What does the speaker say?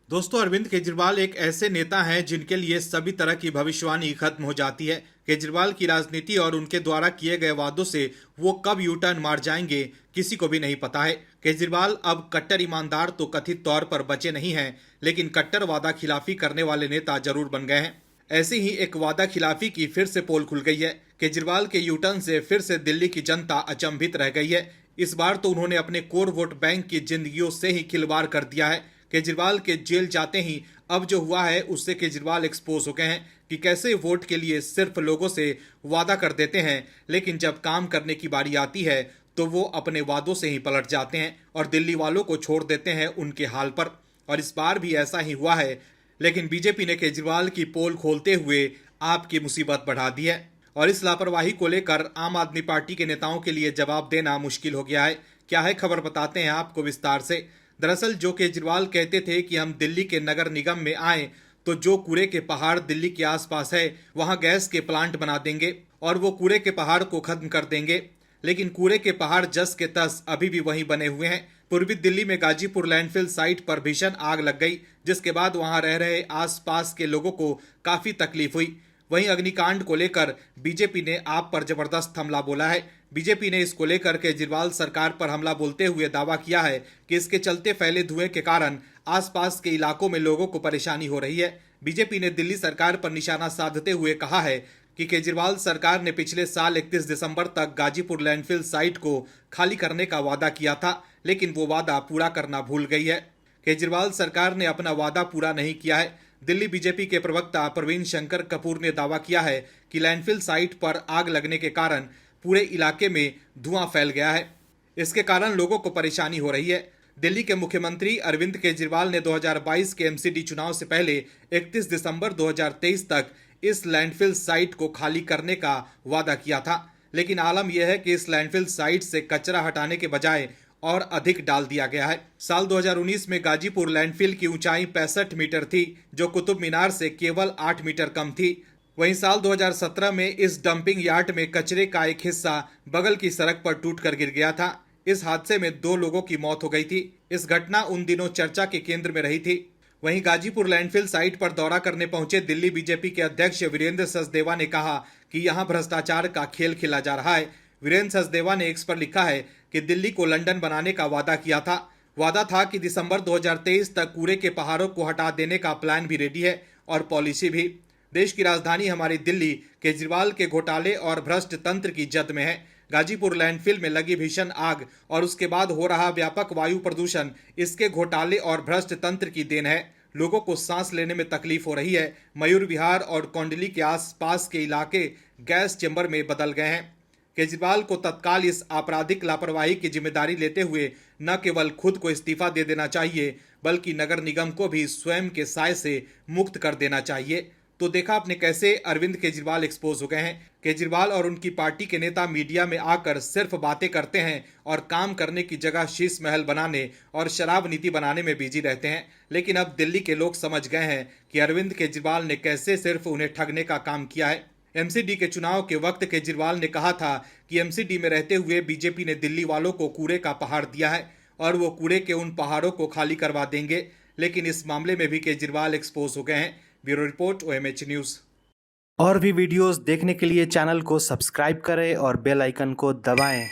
दोस्तों, अरविंद केजरीवाल एक ऐसे नेता हैं जिनके लिए सभी तरह की भविष्यवाणी खत्म हो जाती है। केजरीवाल की राजनीति और उनके द्वारा किए गए वादों से वो कब यू टर्न मार जाएंगे किसी को भी नहीं पता है। केजरीवाल अब कट्टर ईमानदार तो कथित तौर पर बचे नहीं हैं, लेकिन कट्टर वादा खिलाफी करने वाले नेता जरूर बन गए हैं। ऐसी ही एक वादा खिलाफी की फिर से पोल खुल गई है। केजरीवाल के यू टर्न से फिर से दिल्ली की जनता अचंभित रह गई है। इस बार तो उन्होंने अपने कोर वोट बैंक की जिंदगियों से ही खिलवाड़ कर दिया है। केजरीवाल के जेल जाते ही अब जो हुआ है उससे केजरीवाल एक्सपोज हो गए हैं कि कैसे वोट के लिए सिर्फ लोगों से वादा कर देते हैं, लेकिन जब काम करने की बारी आती है तो वो अपने वादों से ही पलट जाते हैं और दिल्ली वालों को छोड़ देते हैं उनके हाल पर। और इस बार भी ऐसा ही हुआ है, लेकिन बीजेपी ने केजरीवाल की पोल खोलते हुए आपकी मुसीबत बढ़ा दी है। और इस लापरवाही को लेकर आम आदमी पार्टी के नेताओं के लिए जवाब देना मुश्किल हो गया है। क्या है खबर, बताते हैं आपको विस्तार से। दरअसल जो केजरीवाल कहते थे कि हम दिल्ली के नगर निगम में आए तो जो कूड़े के पहाड़ दिल्ली के आसपास है वहां गैस के प्लांट बना देंगे और वो कूड़े के पहाड़ को खत्म कर देंगे, लेकिन कूड़े के पहाड़ जस के तस अभी भी वहीं बने हुए हैं। पूर्वी दिल्ली में गाजीपुर लैंडफिल साइट पर भीषण आग लग गई, जिसके बाद वहां रह रहे आसपास के लोगों को काफी तकलीफ हुई। वहीं अग्निकांड को लेकर बीजेपी ने आप पर जबरदस्त हमला बोला है। बीजेपी ने इसको लेकर केजरीवाल सरकार पर हमला बोलते हुए दावा किया है कि इसके चलते फैले धुएं के कारण आसपास के इलाकों में लोगों को परेशानी हो रही है। बीजेपी ने दिल्ली सरकार पर निशाना साधते हुए कहा है कि केजरीवाल सरकार ने पिछले साल 31 दिसंबर तक गाजीपुर लैंडफिल साइट को खाली करने का वादा किया था, लेकिन वो वादा पूरा करना भूल गई है। केजरीवाल सरकार ने अपना वादा पूरा नहीं किया है। दिल्ली बीजेपी के प्रवक्ता प्रवीण शंकर कपूर ने दावा किया है कि लैंडफिल साइट पर आग लगने के कारण पूरे इलाके में धुआं फैल गया है। इसके कारण लोगों को परेशानी हो रही है। दिल्ली के मुख्यमंत्री अरविंद केजरीवाल ने 2022 के एमसीडी चुनाव से पहले 31 दिसंबर 2023 तक इस लैंडफिल साइट को खाली करने का वादा किया था, लेकिन आलम यह है कि इस लैंडफिल साइट से कचरा हटाने के बजाय और अधिक डाल दिया गया है। साल 2019 में गाजीपुर लैंडफिल की ऊंचाई 65 मीटर थी, जो कुतुब मीनार से केवल 8 मीटर कम थी। वहीं साल 2017 में इस डंपिंग यार्ड में कचरे का एक हिस्सा बगल की सड़क पर टूटकर गिर गया था। इस हादसे में 2 लोगों की मौत हो गई थी। इस घटना उन दिनों चर्चा के केंद्र में रही थी। वहीं गाजीपुर लैंडफिल साइट पर दौरा करने पहुंचे दिल्ली बीजेपी के अध्यक्ष वीरेंद्र सचदेवा ने कहा कि यहां भ्रष्टाचार का खेल खेला जा रहा है। वीरेंद्र सचदेवा ने एक्स पर लिखा है कि दिल्ली को लंदन बनाने का वादा किया था। वादा था कि दिसंबर 2023 तक कूड़े के पहाड़ों को हटा देने का प्लान भी रेडी है और पॉलिसी भी। देश की राजधानी हमारी दिल्ली केजरीवाल के घोटाले और भ्रष्ट तंत्र की जद में है। गाजीपुर लैंडफिल में लगी भीषण आग और उसके बाद हो रहा व्यापक वायु प्रदूषण इसके घोटाले और भ्रष्ट तंत्र की देन है। लोगों को सांस लेने में तकलीफ हो रही है। मयूर विहार और कौंडली के आसपास के इलाके गैस चेंबर में बदल गए हैं। केजरीवाल को तत्काल इस आपराधिक लापरवाही की जिम्मेदारी लेते हुए न केवल खुद को इस्तीफा दे देना चाहिए, बल्कि नगर निगम को भी स्वयं के साय से मुक्त कर देना चाहिए। तो देखा आपने कैसे अरविंद केजरीवाल एक्सपोज हो गए हैं। केजरीवाल और उनकी पार्टी के नेता मीडिया में आकर सिर्फ बातें करते हैं और काम करने की जगह शीश महल बनाने और शराब नीति बनाने में बिजी रहते हैं। लेकिन अब दिल्ली के लोग समझ गए हैं कि अरविंद केजरीवाल ने कैसे सिर्फ उन्हें ठगने का काम किया है। एमसीडी के चुनाव के वक्त केजरीवाल ने कहा था कि एमसीडी में रहते हुए बीजेपी ने दिल्ली वालों को कूड़े का पहाड़ दिया है और वो कूड़े के उन पहाड़ों को खाली करवा देंगे, लेकिन इस मामले में भी केजरीवाल एक्सपोज हो गए हैं। Bureau report, OMH news. और भी वीडियोस देखने के लिए चैनल को सब्सक्राइब करें और बेल आइकन को दबाएं।